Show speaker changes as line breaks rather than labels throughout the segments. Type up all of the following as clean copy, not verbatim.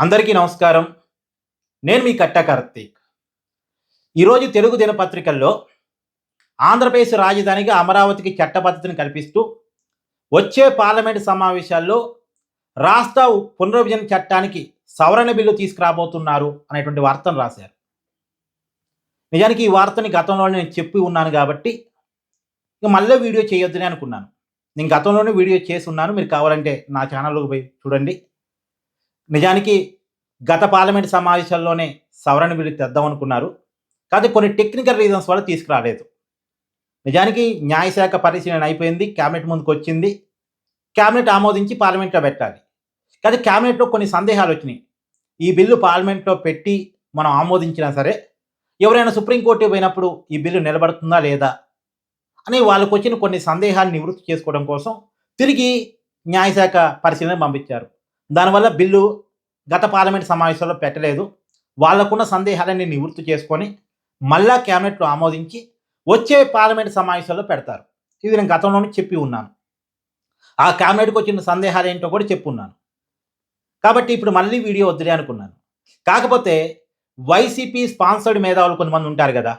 అందరికీ నమస్కారం. నేను మీ కట్టా కార్తీక్. ఈరోజు తెలుగు దినపత్రికల్లో ఆంధ్రప్రదేశ్ రాజధానిగా అమరావతికి చట్టబద్ధతను కల్పిస్తూ వచ్చే పార్లమెంటు సమావేశాల్లో రాష్ట్ర పునర్విభజన చట్టానికి సవరణ బిల్లు తీసుకురాబోతున్నారు అనేటువంటి వార్తను రాశారు. నిజానికి ఈ వార్తని గతంలోనే నేను చెప్పి ఉన్నాను కాబట్టి ఇక మళ్ళీ వీడియో చేయొద్దని అనుకున్నాను. నేను గతంలోనే వీడియో చేసి ఉన్నాను. మీరు కావాలంటే నా ఛానల్లోకి పోయి చూడండి. నిజానికి గత పార్లమెంట్ సమావేశాల్లోనే సవరణ బిల్లు తెద్దామనుకున్నారు. కానీ కొన్ని టెక్నికల్ రీజన్స్ వల్ల తీసుకురాలేదు. నిజానికి న్యాయశాఖ పరిశీలన అయిపోయింది. క్యాబినెట్ ముందుకు వచ్చింది. క్యాబినెట్ ఆమోదించి పార్లమెంట్లో పెట్టాలి. కానీ క్యాబినెట్లో కొన్ని సందేహాలు వచ్చినాయి. ఈ బిల్లు పార్లమెంట్లో పెట్టి మనం ఆమోదించినా సరే ఎవరైనా సుప్రీంకోర్టుకి పోయినప్పుడు ఈ బిల్లు నిలబడుతుందా లేదా అని వాళ్ళకు వచ్చిన కొన్ని సందేహాలు నివృత్తి చేసుకోవడం కోసం తిరిగి న్యాయశాఖ పరిశీలన పంపించారు. దానివల్ల బిల్లు గత పార్లమెంట్ సమావేశంలో పెట్టలేదు. వాళ్ళకున్న సందేహాలన్నీ నివృత్తి చేసుకొని మళ్ళా క్యాబినెట్లో ఆమోదించి వచ్చే పార్లమెంట్ సమావేశంలో పెడతారు. ఇది నేను గతంలోనే చెప్పి ఉన్నాను. ఆ క్యాబినెట్కి వచ్చిన సందేహాలు ఏంటో కూడా చెప్పున్నాను. కాబట్టి ఇప్పుడు మళ్ళీ వీడియో వద్దులే అనుకున్నాను. కాకపోతే వైసీపీ స్పాన్సర్డ్ మేధావులు కొంతమంది ఉంటారు కదా,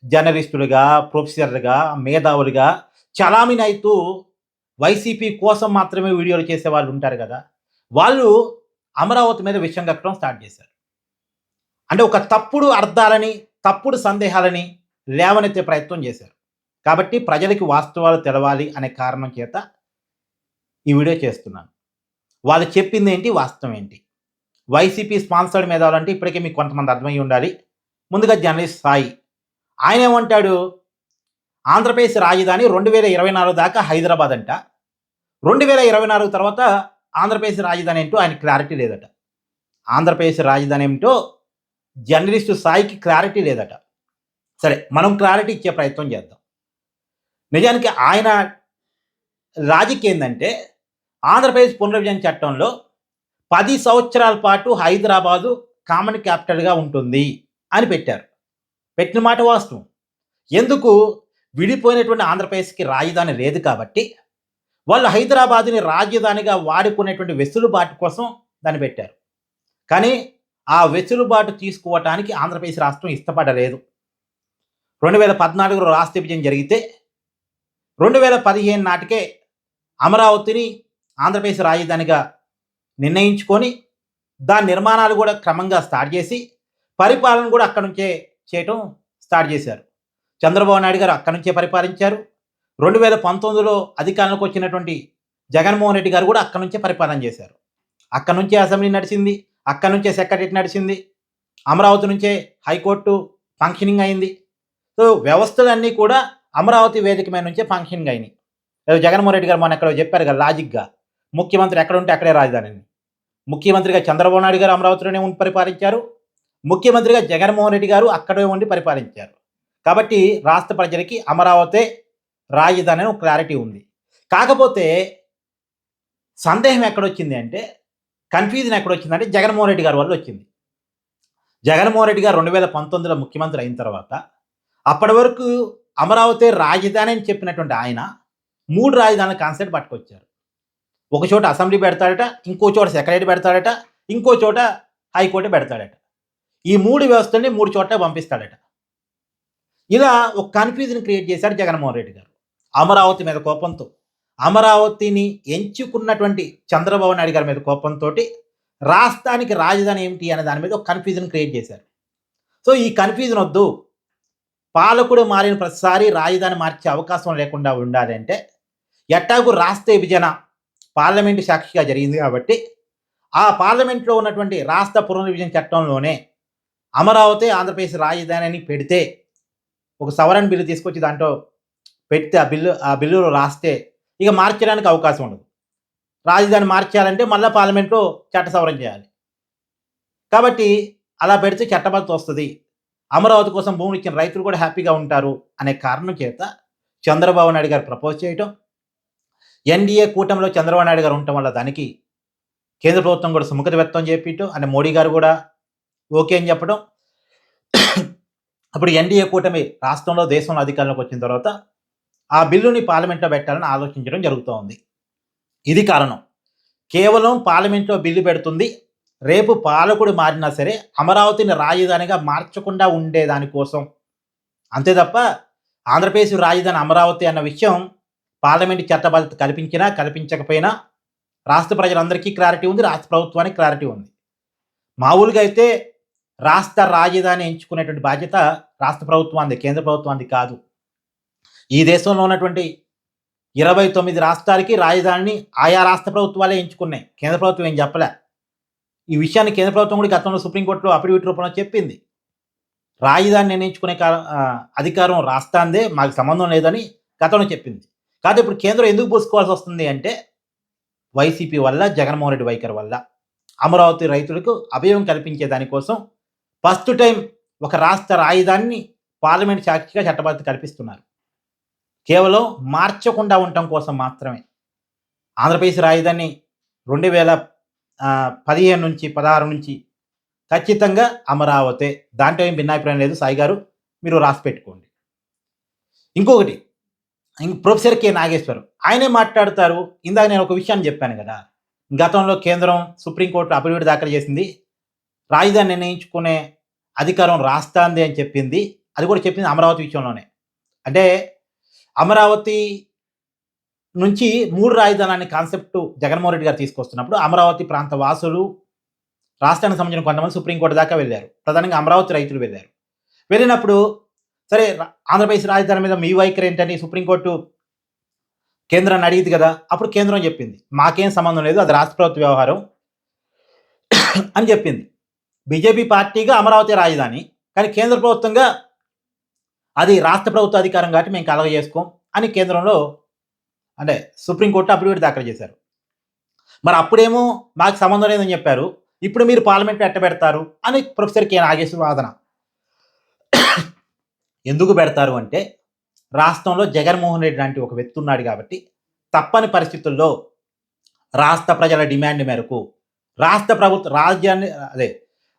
జర్నలిస్టులుగా, ప్రొఫెసర్లుగా, మేధావులుగా చలామణి అవుతూ వైసీపీ కోసం మాత్రమే వీడియోలు చేసే వాళ్ళు ఉంటారు కదా, వాళ్ళు అమరావతి మీద విషయం కక్కడం స్టార్ట్ చేశారు. అంటే ఒక తప్పుడు అర్థాలని, తప్పుడు సందేహాలని లేవనెత్తే ప్రయత్నం చేశారు. కాబట్టి ప్రజలకి వాస్తవాలు తెలవాలి అనే కారణం చేత ఈ వీడియో చేస్తున్నాను. వాళ్ళు చెప్పింది ఏంటి, వాస్తవం ఏంటి. వైసీపీ స్పాన్సర్డ్ మేధావులు అంటే ఇప్పటికే మీకు కొంతమంది అర్థమై ఉండాలి. ముందుగా జర్నలిస్ట్ సాయి, ఆయన ఏమంటాడు, ఆంధ్రప్రదేశ్ రాజధాని 2024 దాకా హైదరాబాద్ అంట. 2024 తర్వాత ఆంధ్రప్రదేశ్ రాజధాని ఏంటో ఆయన క్లారిటీ లేదట. ఆంధ్రప్రదేశ్ రాజధాని ఏమిటో జర్నలిస్టు సాయికి క్లారిటీ లేదట. సరే, మనం క్లారిటీ ఇచ్చే ప్రయత్నం చేద్దాం. నిజానికి ఆయన లాజిక్ ఏంటంటే, ఆంధ్రప్రదేశ్ పునర్విభజన చట్టంలో 10 సంవత్సరాల పాటు హైదరాబాదు కామన్ క్యాపిటల్గా ఉంటుంది అని పెట్టారు. పెట్టిన మాట వాస్తవం. ఎందుకు, విడిపోయినటువంటి ఆంధ్రప్రదేశ్కి రాజధాని లేదు కాబట్టి వాళ్ళు హైదరాబాదుని రాజధానిగా వాడుకునేటువంటి వెసులుబాటు కోసం దాన్ని పెట్టారు. కానీ ఆ వెసులుబాటు తీసుకోవటానికి ఆంధ్రప్రదేశ్ రాష్ట్రం ఇష్టపడలేదు. 2014లో రాష్ట్ర విభజన జరిగితే 2015 నాటికే అమరావతిని ఆంధ్రప్రదేశ్ రాజధానిగా నిర్ణయించుకొని దాని నిర్మాణాలు కూడా క్రమంగా స్టార్ట్ చేసి పరిపాలన కూడా అక్కడి నుంచే చేయటం స్టార్ట్ చేశారు. చంద్రబాబు నాయుడు గారు అక్కడి నుంచే పరిపాలించారు. 2019లో అధికారంలోకి వచ్చినటువంటి జగన్మోహన్ రెడ్డి గారు కూడా అక్కడి నుంచే పరిపాలన చేశారు. అక్కడి నుంచే అసెంబ్లీ నడిచింది, అక్కడి నుంచే సెక్రటరియట్ నడిచింది, అమరావతి నుంచే హైకోర్టు ఫంక్షనింగ్ అయింది. సో వ్యవస్థలన్నీ కూడా అమరావతి వేదిక మీద నుంచే ఫంక్షనింగ్ అయినాయి. జగన్మోహన్ రెడ్డి గారు మొన్న ఎక్కడో చెప్పారు కదా లాజిక్గా, ముఖ్యమంత్రి ఎక్కడ ఉంటే అక్కడే రాజధాని. ముఖ్యమంత్రిగా చంద్రబాబు నాయుడు గారు అమరావతిలోనే ఉండి పరిపాలించారు. ముఖ్యమంత్రిగా జగన్మోహన్ రెడ్డి గారు అక్కడే ఉండి పరిపాలించారు. కాబట్టి రాష్ట్ర ప్రజలకి అమరావతే రాజధాని అని క్లారిటీ ఉంది. కాకపోతే సందేహం ఎక్కడొచ్చింది అంటే, కన్ఫ్యూజన్ ఎక్కడొచ్చిందంటే జగన్మోహన్ రెడ్డి గారి వల్ల వచ్చింది. జగన్మోహన్ రెడ్డి గారు 2019లో ముఖ్యమంత్రి అయిన తర్వాత అప్పటి వరకు అమరావతి రాజధాని అని చెప్పినటువంటి ఆయన 3 రాజధానుల కాన్సెప్ట్ పట్టుకొచ్చారు. ఒక చోట అసెంబ్లీ పెడతాడట, ఇంకో చోట సెక్రటరీ పెడతాడట, ఇంకో చోట హైకోర్టు పెడతాడట. ఈ 3 వ్యవస్థల్ని 3 చోట్ల పంపిస్తాడట. ఇలా ఒక కన్ఫ్యూజన్ క్రియేట్ చేశారు జగన్మోహన్ రెడ్డి గారు అమరావతి మీద కోపంతో. అమరావతిని ఎంచుకున్నటువంటి చంద్రబాబు నాయుడు గారి మీద కోపంతో రాష్ట్రానికి రాజధాని ఏమిటి అనే దాని మీద ఒక కన్ఫ్యూజన్ క్రియేట్ చేశారు. సో ఈ కన్ఫ్యూజన్ వద్దు, పాలకుడు మారిన ప్రతిసారి రాజధాని మార్చే అవకాశం లేకుండా ఉండాలి అంటే, ఎట్టాగు రాష్ట్ర విభజన పార్లమెంటు సాక్షిగా జరిగింది కాబట్టి ఆ పార్లమెంట్లో ఉన్నటువంటి రాష్ట్ర పునర్విభజన చట్టంలోనే అమరావతి ఆంధ్రప్రదేశ్ రాజధాని అని పెడితే, ఒక సవరణ బిల్లు తీసుకొచ్చి దాంట్లో పెడితే ఆ బిల్లులో రాస్తే ఇక మార్చడానికి అవకాశం ఉండదు. రాజధాని మార్చాలంటే మళ్ళీ పార్లమెంట్లో చట్ట సవరణ చేయాలి. కాబట్టి అలా పెడితే చట్టబద్ధత వస్తుంది, అమరావతి కోసం భూములు ఇచ్చిన రైతులు కూడా హ్యాపీగా ఉంటారు అనే కారణం చేత చంద్రబాబు నాయుడు గారు ప్రపోజ్ చేయటం, ఎన్డీఏ కూటమిలో చంద్రబాబు నాయుడు గారు ఉండటం వల్ల దానికి కేంద్ర ప్రభుత్వం కూడా సుముఖత వ్యక్తం చేయటం, అంటే మోడీ గారు కూడా ఓకే అని చెప్పడం. అప్పుడు ఎన్డీఏ కూటమి రాష్ట్రంలో దేశంలో అధికారంలోకి వచ్చిన తర్వాత ఆ బిల్లుని పార్లమెంట్లో పెట్టాలని ఆలోచించడం జరుగుతూ ఉంది. ఇది కారణం. కేవలం పార్లమెంట్లో బిల్లు పెడుతుంది, రేపు పాలకుడు మారినా సరే అమరావతిని రాజధానిగా మార్చకుండా ఉండేదానికోసం, అంతే తప్ప ఆంధ్రప్రదేశ్ రాజధాని అమరావతి అన్న విషయం పార్లమెంటు చట్టబద్ధత కల్పించినా, కల్పించకపోయినా రాష్ట్ర ప్రజలందరికీ క్లారిటీ ఉంది. రాష్ట్ర ప్రభుత్వానికి క్లారిటీ ఉంది. మామూలుగా అయితే రాష్ట్ర రాజధాని ఎంచుకునేటువంటి బాధ్యత రాష్ట్ర ప్రభుత్వానిది, కేంద్ర ప్రభుత్వానిది కాదు. ఈ దేశంలో ఉన్నటువంటి 29 రాష్ట్రాలకి రాజధానిని ఆయా రాష్ట్ర ప్రభుత్వాలే ఎంచుకున్నాయి. కేంద్ర ప్రభుత్వం ఏం చెప్పలే. ఈ విషయాన్ని కేంద్ర ప్రభుత్వం కూడా గతంలో సుప్రీంకోర్టులో అఫిడవిట్ రూపంలో చెప్పింది. రాజధాని నిర్ణయించుకునే అధికారం రాష్ట్రాందే, మాకు సంబంధం లేదని గతంలో చెప్పింది. కాదు ఇప్పుడు కేంద్రం ఎందుకు పూసుకోవాల్సి వస్తుంది అంటే వైసీపీ వల్ల, జగన్మోహన్ రెడ్డి వైఖరి వల్ల. అమరావతి రైతులకు అభయం కల్పించే దానికోసం ఫస్ట్ టైం ఒక రాష్ట్ర రాజధానిని పార్లమెంట్ సాక్షిగా చట్టబద్ధత కల్పిస్తున్నారు. కేవలం మార్చకుండా ఉండటం కోసం మాత్రమే. ఆంధ్రప్రదేశ్ రాజధాని 2015 నుంచి 16 నుంచి ఖచ్చితంగా అమరావతే. దాంట్లో ఏం భిన్నాభిప్రాయం లేదు. సాయి గారు మీరు రాసి పెట్టుకోండి. ఇంకొకటి, ప్రొఫెసర్ కె నాగేశ్వర్ ఆయనే మాట్లాడతారు. ఇందాక నేను ఒక విషయాన్ని చెప్పాను కదా, గతంలో కేంద్రం సుప్రీంకోర్టు అఫిడవిట్ దాఖలు చేసింది, రాజధాని నిర్ణయించుకునే అధికారం రాష్ట్రాందే అని చెప్పింది. అది కూడా చెప్పింది అమరావతి విషయంలోనే. అంటే అమరావతి నుంచి 3 రాజధాని కాన్సెప్ట్ జగన్మోహన్ రెడ్డి గారు తీసుకొస్తున్నప్పుడు అమరావతి ప్రాంత వాసులు, రాష్ట్రానికి సంబంధించిన కొంతమంది సుప్రీంకోర్టు దాకా వెళ్ళారు. ప్రధానంగా అమరావతి రైతులు వెళ్ళారు. వెళ్ళినప్పుడు సరే ఆంధ్రప్రదేశ్ రాజధాని మీద మీ వైఖరి ఏంటని సుప్రీంకోర్టు కేంద్రాన్ని అడిగింది కదా. అప్పుడు కేంద్రం చెప్పింది మాకేం సంబంధం లేదు, అది రాష్ట్ర ప్రభుత్వ వ్యవహారం అని చెప్పింది. బీజేపీ పార్టీగా అమరావతి రాజధాని, కానీ కేంద్ర ప్రభుత్వంగా అది రాష్ట్ర ప్రభుత్వ అధికారం కాబట్టి మేము కలగ చేసుకోం అని కేంద్రంలో అంటే సుప్రీంకోర్టు అఫిడవిట్ దాఖలు చేశారు. మరి అప్పుడేమో మాకు సంబంధం లేదని చెప్పారు, ఇప్పుడు మీరు పార్లమెంట్ ఎట్టబెడతారు అని ప్రొఫెసర్ కె నాగేశ్వర వాదన. ఎందుకు పెడతారు అంటే రాష్ట్రంలో జగన్మోహన్ రెడ్డి లాంటి ఒక వ్యక్తి ఉన్నాడు కాబట్టి తప్పని పరిస్థితుల్లో రాష్ట్ర ప్రజల డిమాండ్ మేరకు రాష్ట్ర ప్రభుత్వ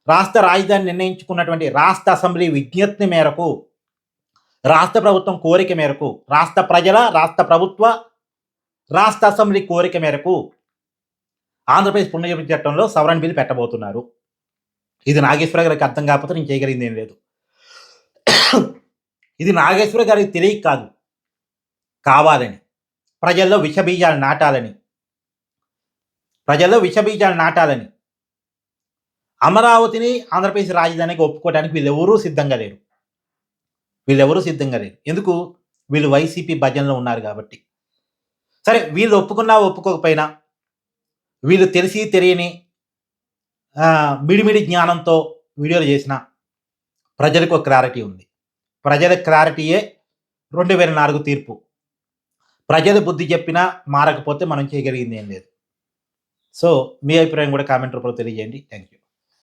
రాష్ట్ర రాజధాని నిర్ణయించుకున్నటువంటి రాష్ట్ర అసెంబ్లీ విజ్ఞప్తి మేరకు, రాష్ట్ర ప్రభుత్వం కోరిక మేరకు, రాష్ట్ర ప్రజల, రాష్ట్ర ప్రభుత్వ, రాష్ట్ర అసెంబ్లీ కోరిక మేరకు ఆంధ్రప్రదేశ్ పునర్విభజన చట్టంలో సవరణ బిల్లు పెట్టబోతున్నారు. ఇది నాగేశ్వర గారికి అర్థం కాకపోతే నేను చేయగలిగింది ఏం లేదు. ఇది నాగేశ్వర గారికి తెలియక కాదు, కావాలని ప్రజల్లో విషబీజాలు నాటాలని అమరావతిని ఆంధ్రప్రదేశ్ రాజధానికి ఒప్పుకోవడానికి వీళ్ళెవరూ సిద్ధంగా లేరు. ఎందుకు? వీళ్ళు వైసీపీ భజనలో ఉన్నారు కాబట్టి. సరే వీళ్ళు ఒప్పుకున్నా ఒప్పుకోకపోయినా వీళ్ళు తెలిసి తెలియని మిడిమిడి జ్ఞానంతో వీడియోలు చేసిన ప్రజలకు ఒక క్లారిటీ ఉంది. ప్రజల క్లారిటీయే 2004 తీర్పు. ప్రజలు బుద్ధి చెప్పినా మారకపోతే మనం చేయగలిగింది ఏం లేదు. సో మీ అభిప్రాయం కూడా కామెంట్ రూపంలో తెలియజేయండి. Thank you.